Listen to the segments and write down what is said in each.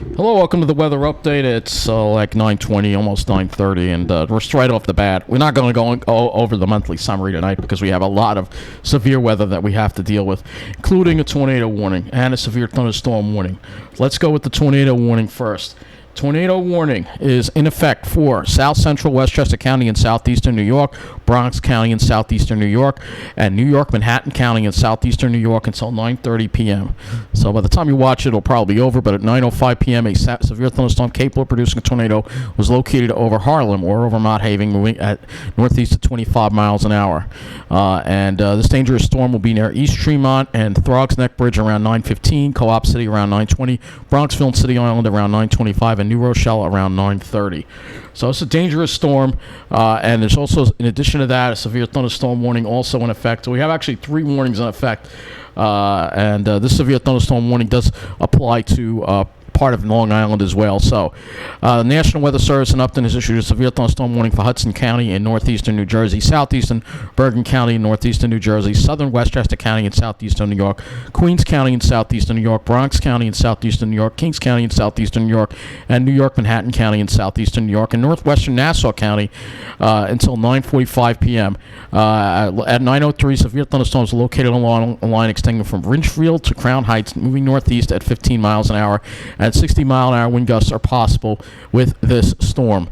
Hello, welcome to the weather update. It's like 9:20, almost 9:30, and we're straight off the bat. We're not going to go over the monthly summary tonight because we have a lot of severe weather that we have to deal with, including a tornado warning and a severe thunderstorm warning. Let's go with the tornado warning first. Tornado warning is in effect for South Central Westchester County in southeastern New York, Bronx County in southeastern New York, and New York, Manhattan County in southeastern New York until 9:30 p.m. So by the time you watch it, it'll probably be over, but at 9:05 p.m., a severe thunderstorm capable of producing a tornado was located over Harlem or over Mount Haven, moving at northeast at 25 miles an hour. This dangerous storm will be near East Tremont and Throgs Neck Bridge around 9:15, Co-op City around 9:20, Bronxville and City Island around 9:25, and New Rochelle around 9:30. So it's a dangerous storm, and there's also, in addition to that, a severe thunderstorm warning also in effect. So we have actually three warnings in effect, and this severe thunderstorm warning does apply to part of Long Island as well. So the National Weather Service in Upton has issued a severe thunderstorm warning for Hudson County in northeastern New Jersey, southeastern Bergen County in northeastern New Jersey, southern Westchester County in southeastern New York, Queens County in southeastern New York, Bronx County in southeastern New York, Kings County in southeastern New York, and New York, Manhattan County in southeastern New York, and northwestern Nassau County until 9:45 p.m. At 9:03, severe thunderstorms are located along a line extending from Ridgefield to Crown Heights, moving northeast at 15 miles an hour, and 60-mile-an-hour wind gusts are possible with this storm.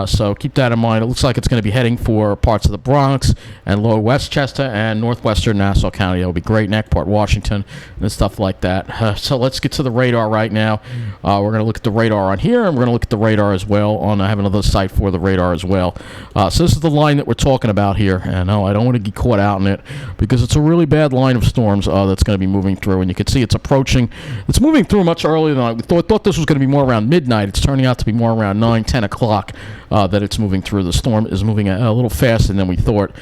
So keep that in mind. It looks like it's going to be heading for parts of the Bronx and lower Westchester and northwestern Nassau County. It'll be Great Neck, Port Washington, and stuff like that. So let's get to the radar right now. We're going to look at the radar on here, and we're going to look at the radar as well on. I have another site for the radar as well. So this is the line that we're talking about here, and I don't want to get caught out in it because it's a really bad line of storms that's going to be moving through, and you can see it's approaching. It's moving through much earlier than I thought this was going to be more around midnight. It's turning out to be more around 9-10 o'clock that it's moving through. The storm is moving a little faster than we thought.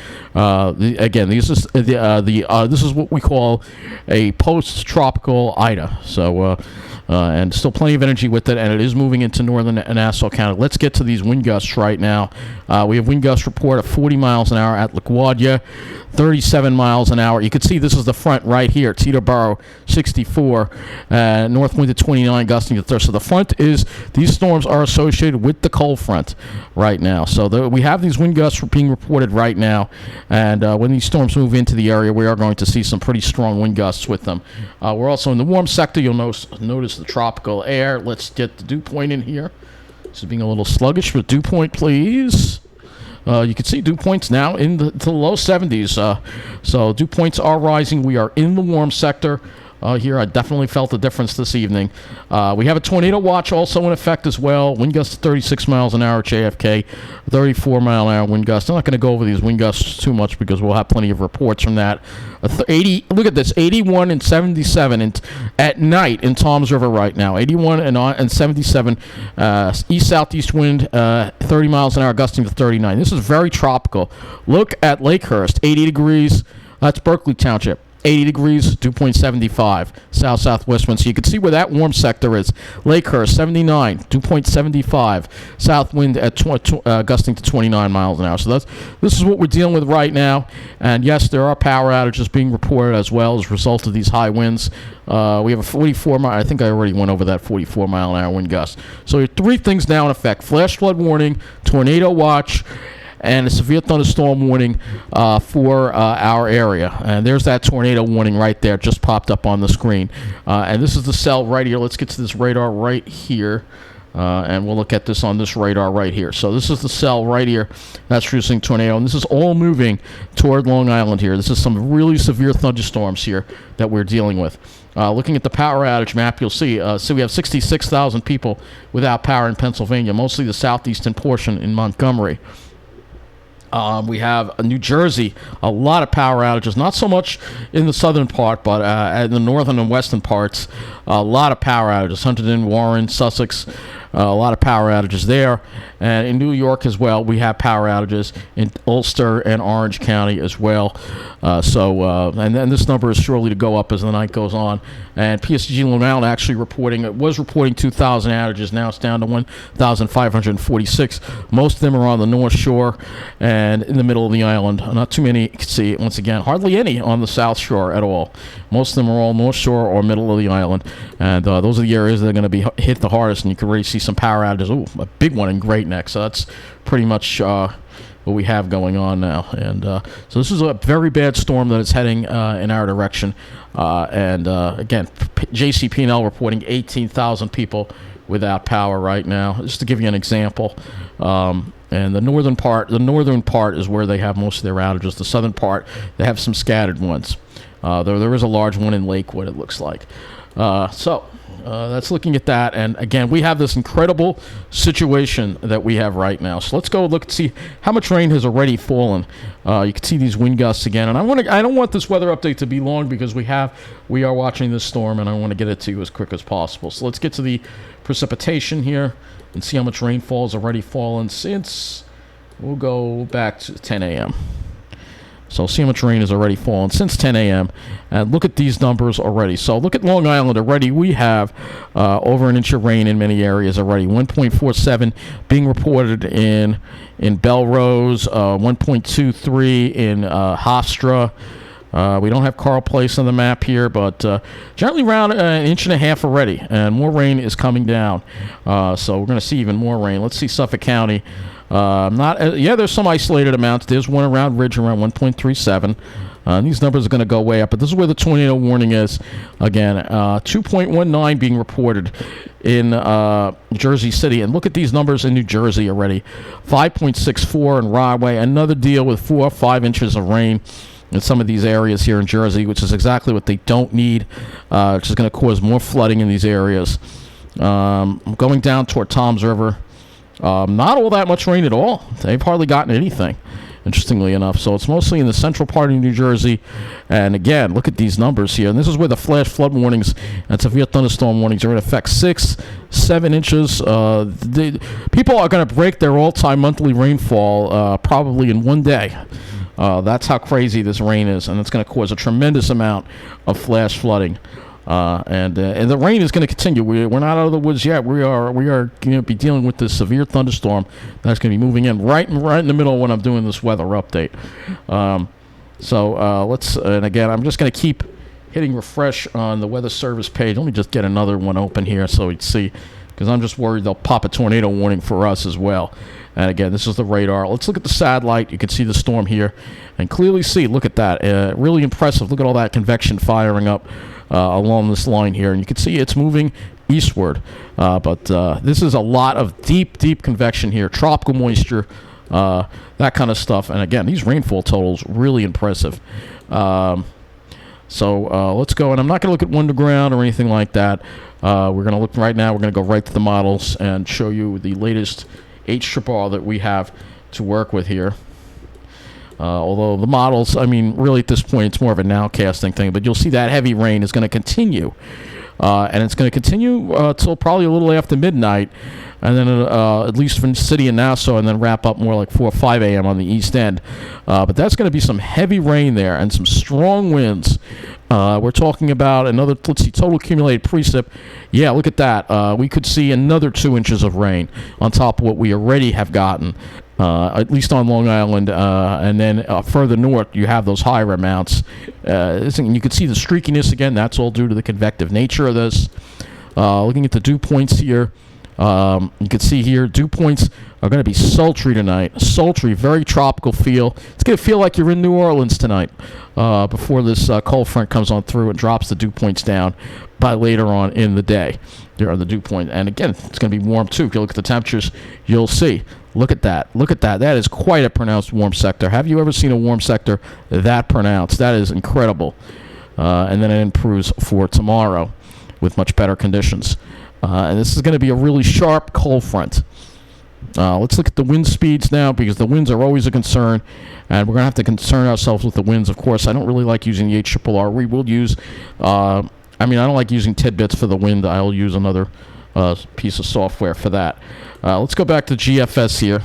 This is what we call a post-tropical Ida. So and still plenty of energy with it, and it is moving into northern Nassau County. Let's get to these wind gusts right now. We have wind gust report of 40 miles an hour at LaGuardia, 37 miles an hour. You can see this is the front right here. Teterboro, 64. North wind at 29, gusting to 30. So the front is, these storms are associated with the cold front right now. So we have these wind gusts being reported right now, and when these storms move into the area, we are going to see some pretty strong wind gusts with them. We're also in the warm sector. You'll notice the tropical air. Let's get the dew point in here. This is being a little sluggish, but dew point, please. You can see dew points now in the low 70s. So dew points are rising. We are in the warm sector. Here, I definitely felt the difference this evening. We have a tornado watch also in effect as well. Wind gusts 36 miles an hour at JFK, 34-mile-an-hour wind gusts. I'm not going to go over these wind gusts too much because we'll have plenty of reports from that. 80. Look at this, 81 and 77 at night in Toms River right now. 81 and 77. East-southeast wind, 30 miles an hour, gusting to 39. This is very tropical. Look at Lakehurst, 80 degrees. That's Berkeley Township. 80 degrees, dew point 75, south-southwest wind. So you can see where that warm sector is. Lakehurst, 79, dew point 75, south wind at gusting to 29 miles an hour. So this is what we're dealing with right now. And yes, there are power outages being reported as well as a result of these high winds. We have a 44 mile. I think I already went over that 44-mile-an-hour wind gust. So three things now in effect: flash flood warning, tornado watch, and a severe thunderstorm warning for our area. And there's that tornado warning right there, just popped up on the screen. And this is the cell right here. Let's get to this radar right here. And we'll look at this on this radar right here. So this is the cell right here that's producing tornado. And this is all moving toward Long Island here. This is some really severe thunderstorms here that we're dealing with. Looking at the power outage map, you'll see we have 66,000 people without power in Pennsylvania, mostly the southeastern portion in Montgomery. We have New Jersey, a lot of power outages, not so much in the southern part, but in the northern and western parts, a lot of power outages. Huntington, Warren, Sussex, A lot of power outages there. And in New York as well, we have power outages in Ulster and Orange County as well. And then this number is surely to go up as the night goes on. And PSG Long Island actually was reporting 2,000 outages. Now it's down to 1,546. Most of them are on the North Shore and in the middle of the island. Not too many, you can see once again, hardly any on the South Shore at all. Most of them are all North Shore or middle of the island. And those are the areas that are going to be hit the hardest. And you can already see some power outages. Ooh, a big one in Great Neck. So that's pretty much what we have going on now. And so this is a very bad storm that is heading in our direction. Again, JCP&L reporting 18,000 people without power right now, just to give you an example. And the northern part is where they have most of their outages. The southern part, they have some scattered ones. There is a large one in Lakewood, it looks like. That's looking at that. And again, we have this incredible situation that we have right now. So let's go look and see how much rain has already fallen. You can see these wind gusts again. And I don't want this weather update to be long because we are watching this storm and I want to get it to you as quick as possible. So let's get to the precipitation here and see how much rainfall has already fallen since. We'll go back to 10 a.m. So see how much rain has already fallen since 10 a.m. And look at these numbers already. So look at Long Island already. We have over an inch of rain in many areas already. 1.47 being reported in Belrose, 1.23 in Hofstra. We don't have Carl Place on the map here, but generally around an inch and a half already. And more rain is coming down. So we're going to see even more rain. Let's see Suffolk County. There's some isolated amounts. There's one around Ridge around 1.37. These numbers are going to go way up, but this is where the tornado warning is. Again, 2.19 being reported in Jersey City. And look at these numbers in New Jersey already. 5.64 in Rahway. Another deal with 4 or 5 inches of rain in some of these areas here in Jersey, which is exactly what they don't need, which is going to cause more flooding in these areas. Going down toward Toms River. Not all that much rain at all. They've hardly gotten anything, interestingly enough. So it's mostly in the central part of New Jersey. And again, look at these numbers here. And this is where the flash flood warnings and severe thunderstorm warnings are in effect. 6, 7 inches. People are going to break their all-time monthly rainfall probably in one day. That's how crazy this rain is. And it's going to cause a tremendous amount of flash flooding. And the rain is going to continue. We're not out of the woods yet. We are going to be dealing with this severe thunderstorm that's going to be moving in right in the middle when I'm doing this weather update. And again, I'm just going to keep hitting refresh on the Weather Service page. Let me just get another one open here so we'd see, because I'm just worried they'll pop a tornado warning for us as well. And again, this is the radar. Let's look at the satellite. You can see the storm here and clearly see, look at that. Really impressive. Look at all that convection firing up along this line here. And you can see it's moving eastward. But this is a lot of deep convection here. Tropical moisture, that kind of stuff. And again, these rainfall totals, really impressive. So let's go. And I'm not going to look at underground or anything like that. We're going to look right now. We're going to go right to the models and show you the latest HRR that we have to work with here. Although the models, I mean, really at this point, it's more of a nowcasting thing. But you'll see that heavy rain is going to continue. And it's going to continue till probably a little after midnight. And then at least from the city of Nassau, and then wrap up more like 4 or 5 a.m. on the east end. But that's going to be some heavy rain there and some strong winds. We're talking about another, let's see, total accumulated precip. Yeah, look at that. We could see another 2 inches of rain on top of what we already have gotten, at least on Long Island. And then further north, you have those higher amounts. And you can see the streakiness again. That's all due to the convective nature of this. Looking at the dew points here. You can see here, dew points are going to be sultry tonight. Sultry, very tropical feel. It's going to feel like you're in New Orleans tonight before this cold front comes on through and drops the dew points down by later on in the day. There are the dew point. And again, it's going to be warm too. If you look at the temperatures, you'll see. Look at that. Look at that. That is quite a pronounced warm sector. Have you ever seen a warm sector that pronounced? That is incredible. And then it improves for tomorrow with much better conditions. And this is going to be a really sharp cold front. Let's look at the wind speeds now, because the winds are always a concern, and we're going to have to concern ourselves with the winds. Of course, I don't really like using the HRR. We will use, I don't like using tidbits for the wind. I'll use another piece of software for that. Let's go back to GFS here.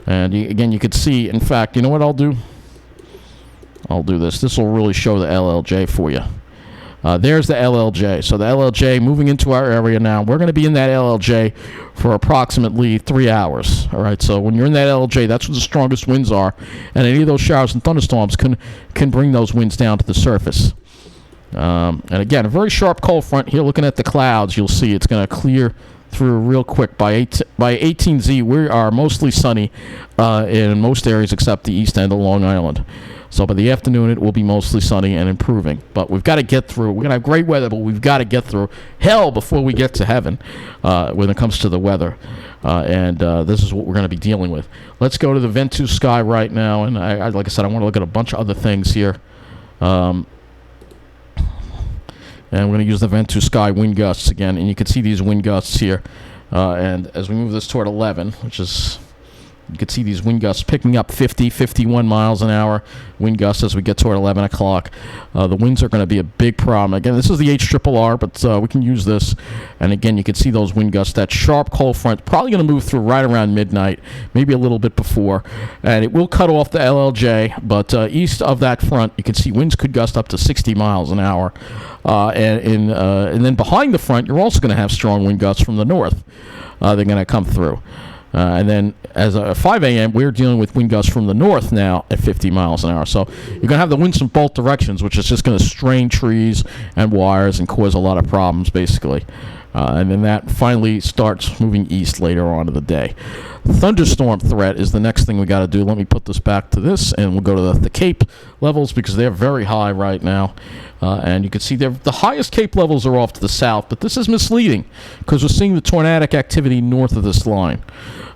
And again, you could see, in fact, you know what I'll do? I'll do this. This will really show the LLJ for you. There's the LLJ. So the LLJ moving into our area now. We're going to be in that LLJ for approximately 3 hours. All right. So when you're in that LLJ, that's where the strongest winds are, and any of those showers and thunderstorms can bring those winds down to the surface. And again, a very sharp cold front here. Looking at the clouds, you'll see it's going to clear through real quick. By 18Z, we are mostly sunny in most areas except the east end of Long Island. So by the afternoon, it will be mostly sunny and improving. But we've got to get through. We're going to have great weather, but we've got to get through hell before we get to heaven when it comes to the weather. And this is what we're going to be dealing with. Let's go to the Ventus sky right now. And I like I said, I want to look at a bunch of other things here. And we're going to use the Ventus sky wind gusts again. And you can see these wind gusts here. And as we move this toward 11, which is... You can see these wind gusts picking up 50, 51 miles an hour wind gusts as we get toward 11 o'clock. The winds are going to be a big problem. Again, this is the HRRR, but we can use this. And again, you can see those wind gusts. That sharp cold front probably going to move through right around midnight, maybe a little bit before. And it will cut off the LLJ, but east of that front, you can see winds could gust up to 60 miles an hour. And then behind the front, you're also going to have strong wind gusts from the north. They're going to come through. And then as of 5 a.m., we're dealing with wind gusts from the north now at 50 miles an hour. So you're going to have the winds from both directions, which is just going to strain trees and wires and cause a lot of problems, basically. And then that finally starts moving east later on in the day. Thunderstorm threat is the next thing we got to do. Let me put this back to this, and we'll go to the Cape levels because they're very high right now. And you can see the highest Cape levels are off to the south, but this is misleading because we're seeing the tornadic activity north of this line.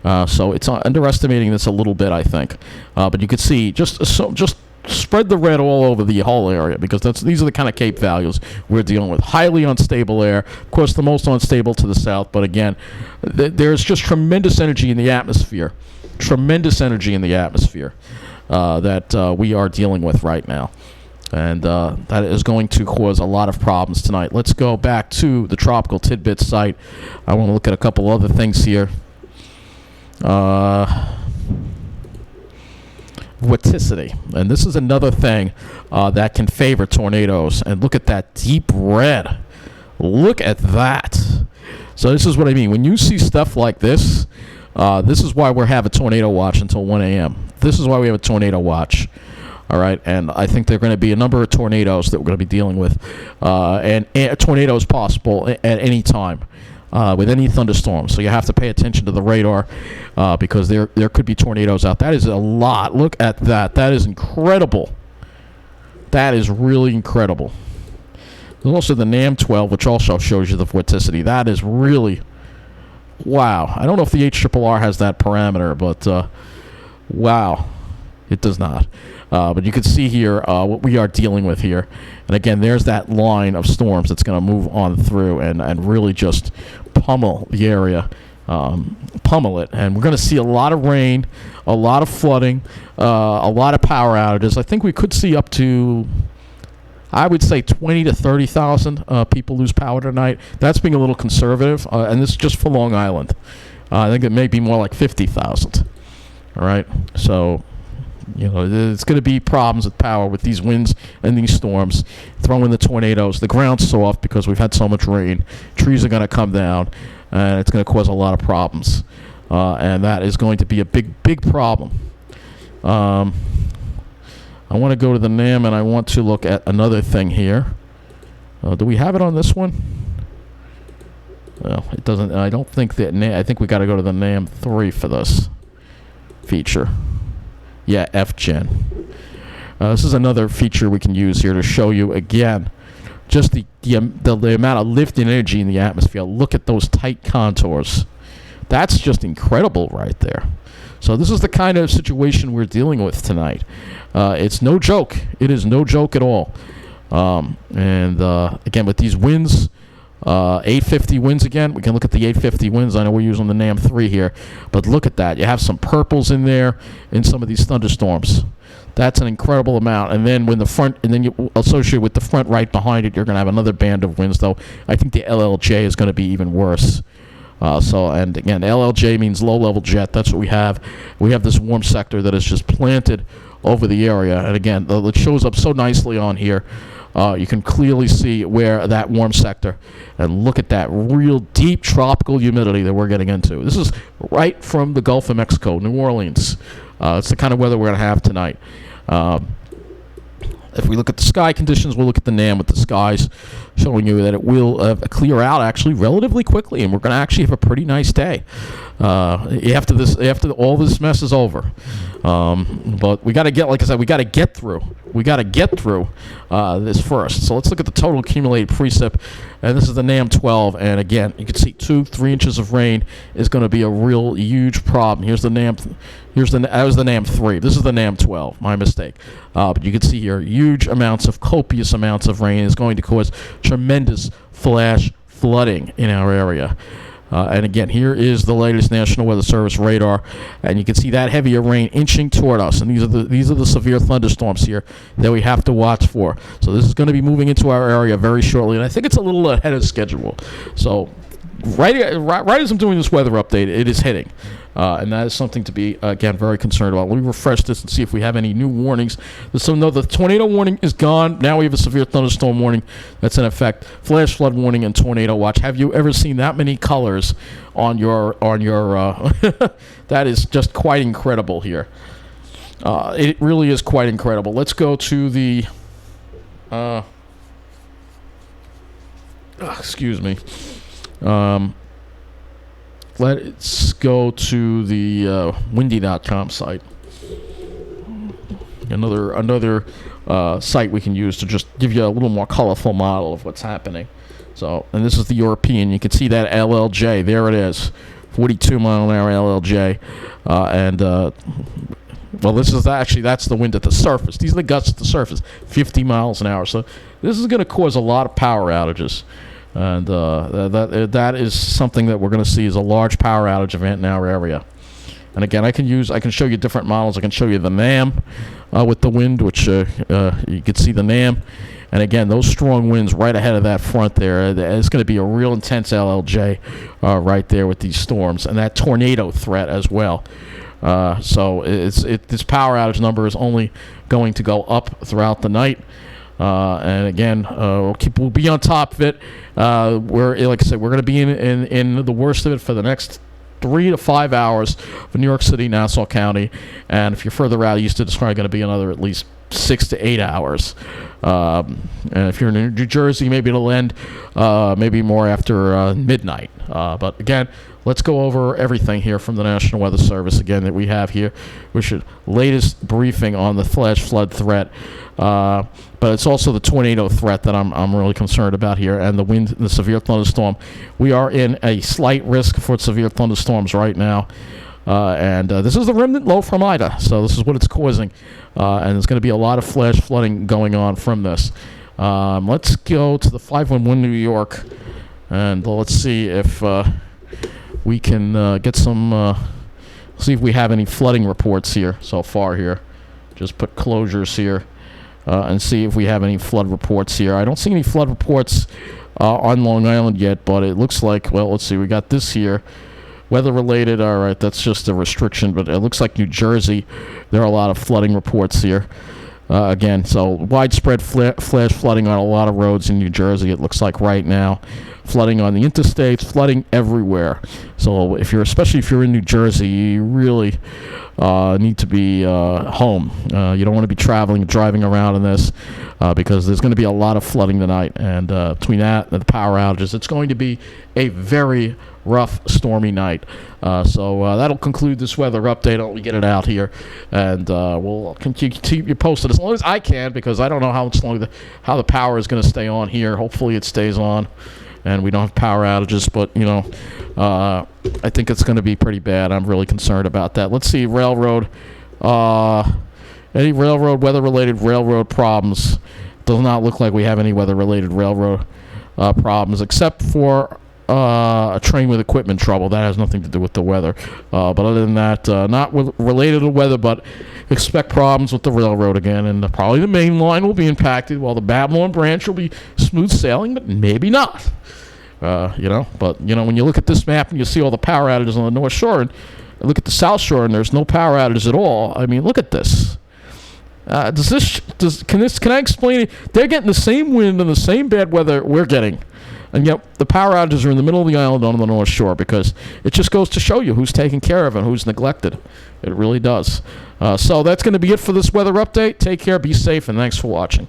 So it's underestimating this a little bit, I think. But you can see just spread the red all over the whole area because these are the kind of Cape values we're dealing with. Highly unstable air, of course, the most unstable to the south. But again, there's just tremendous energy in the atmosphere, that we are dealing with right now. And that is going to cause a lot of problems tonight. Let's go back to the Tropical Tidbits site. I want to look at a couple other things here. Vorticity, and this is another thing that can favor tornadoes. And look at that deep red. Look at that. So this is what I mean. When you see stuff like this, this is why we're having a tornado watch until 1 a.m. This is why we have a tornado watch. All right, and I think there are going to be a number of tornadoes that we're going to be dealing with, and tornadoes possible at any time. With any thunderstorm. So you have to pay attention to the radar because there could be tornadoes out. That is a lot. Look at that. That is incredible. That is really incredible. There's also the NAM-12, which also shows you the vorticity. That is really, wow. I don't know if the HRRR has that parameter, but wow. It does not. But you can see here what we are dealing with here. And again, there's that line of storms that's going to move on through and really just pummel the area, pummel it. And we're going to see a lot of rain, a lot of flooding, a lot of power outages. I think we could see up to, I would say, 20 to 30,000 people lose power tonight. That's being a little conservative, and this is just for Long Island. I think it may be more like 50,000. All right, so... You know, there's going to be problems with power with these winds and these storms. Throw in the tornadoes. The ground's soft because we've had so much rain. Trees are going to come down, and it's going to cause a lot of problems. And that is going to be a big, big problem. I want to go to the NAM, and I want to look at another thing here. Do we have it on this one? Well, it doesn't. I don't think that. I think we got to go to the NAM 3 for this feature. Yeah, FGen. This is another feature we can use here to show you again just the amount of lift and energy in the atmosphere. Look at those tight contours. That's just incredible right there. So this is the kind of situation we're dealing with tonight. It's no joke. It is no joke at all. And again, with these winds, 850 winds again. We can look at the 850 winds. I know we're using the NAM 3 here, but look at that. You have some purples in there in some of these thunderstorms. That's an incredible amount. And then when the front, and then you associate with the front right behind it, you're going to have another band of winds, though. I think the LLJ is going to be even worse. And again, LLJ means low-level jet. That's what we have. We have this warm sector that is just planted over the area. And again, it shows up so nicely on here. You can clearly see where that warm sector, and look at that real deep tropical humidity that we're getting into. This is right from the Gulf of Mexico, New Orleans. It's the kind of weather we're going to have tonight. If we look at the sky conditions, we'll look at the NAM with the skies showing you that it will clear out actually relatively quickly, and we're going to actually have a pretty nice day after all this mess is over. But we got to get, like I said, we got to get through this first. So let's look at the total accumulated precip, and this is the NAM 12. And again, you can see 2-3 inches of rain is going to be a real huge problem. Here's the NAM. That was the NAM 3. This is the NAM 12. My mistake. But you can see here, huge amounts of copious amounts of rain is going to cause tremendous flash flooding in our area. And again, here is the latest National Weather Service radar, and you can see that heavier rain inching toward us. And these are the severe thunderstorms here that we have to watch for. So this is going to be moving into our area very shortly, and I think it's a little ahead of schedule. So right as I'm doing this weather update, it is hitting. And that is something to be, again, very concerned about. Let me refresh this and see if we have any new warnings. So, no, the tornado warning is gone. Now we have a severe thunderstorm warning that's in effect. Flash flood warning and tornado watch. Have you ever seen that many colors on your that is just quite incredible here. It really is quite incredible. Let's go to the excuse me. Let's go to the windy.com site. Another site we can use to just give you a little more colorful model of what's happening. So, and this is the European. You can see that LLJ. There it is, 42 mile an hour LLJ. Well, this is actually, that's the wind at the surface. These are the gusts at the surface, 50 miles an hour. So this is going to cause a lot of power outages. And that is something that we're going to see as a large power outage event in our area. And again, I can show you different models. I can show you the NAM with the wind, which you can see the NAM. And again, those strong winds right ahead of that front there. It's going to be a real intense LLJ right there with these storms, and that tornado threat as well. So this power outage number is only going to go up throughout the night. And again, we'll be on top of it. Like I said, we're going to be in the worst of it for the next 3 to 5 hours for New York City, Nassau County, and if you're further out east, it's probably going to be another at least 6 to 8 hours. And if you're in New Jersey, maybe it'll end maybe more after midnight. But again, let's go over everything here from the National Weather Service again that we have here. Latest briefing on the flash flood threat. But it's also the tornado threat that I'm really concerned about here, and the wind, the severe thunderstorm. We are in a slight risk for severe thunderstorms right now. And this is the remnant low from Ida, so this is what it's causing. And there's going to be a lot of flash flooding going on from this. Let's go to the 511 New York, and let's see if we can get some, see if we have any flooding reports here so far here. Just put closures here and see if we have any flood reports here. I don't see any flood reports on Long Island yet, but it looks like, well, let's see, we got this here. Weather-related, all right, that's just a restriction, but it looks like New Jersey, there are a lot of flooding reports here. Again, so widespread flash flooding on a lot of roads in New Jersey, it looks like right now. Flooding on the interstates, flooding everywhere. So especially if you're in New Jersey, you really need to be home. You don't want to be driving around in this because there's going to be a lot of flooding tonight. And between that and the power outages, it's going to be a very rough, stormy night. So that'll conclude this weather update. I'll get it out here, and we'll keep you posted as long as I can, because I don't know how much longer how the power is going to stay on here. Hopefully it stays on and we don't have power outages, but I think it's going to be pretty bad. I'm really concerned about that. Let's see, railroad, any railroad, weather-related railroad problems. Does not look like we have any weather-related railroad problems, except for a train with equipment trouble. That has nothing to do with the weather. But other than that, not related to weather, but expect problems with the railroad again. And probably the main line will be impacted, while the Babylon branch will be smooth sailing, but maybe not. But, when you look at this map and you see all the power outages on the North Shore, and look at the South Shore, and there's no power outages at all. I mean, look at this. Can I explain it? They're getting the same wind and the same bad weather we're getting. And yet the power outages are in the middle of the island on the North Shore, because it just goes to show you who's taken care of and who's neglected. It really does. So that's going to be it for this weather update. Take care, be safe, and thanks for watching.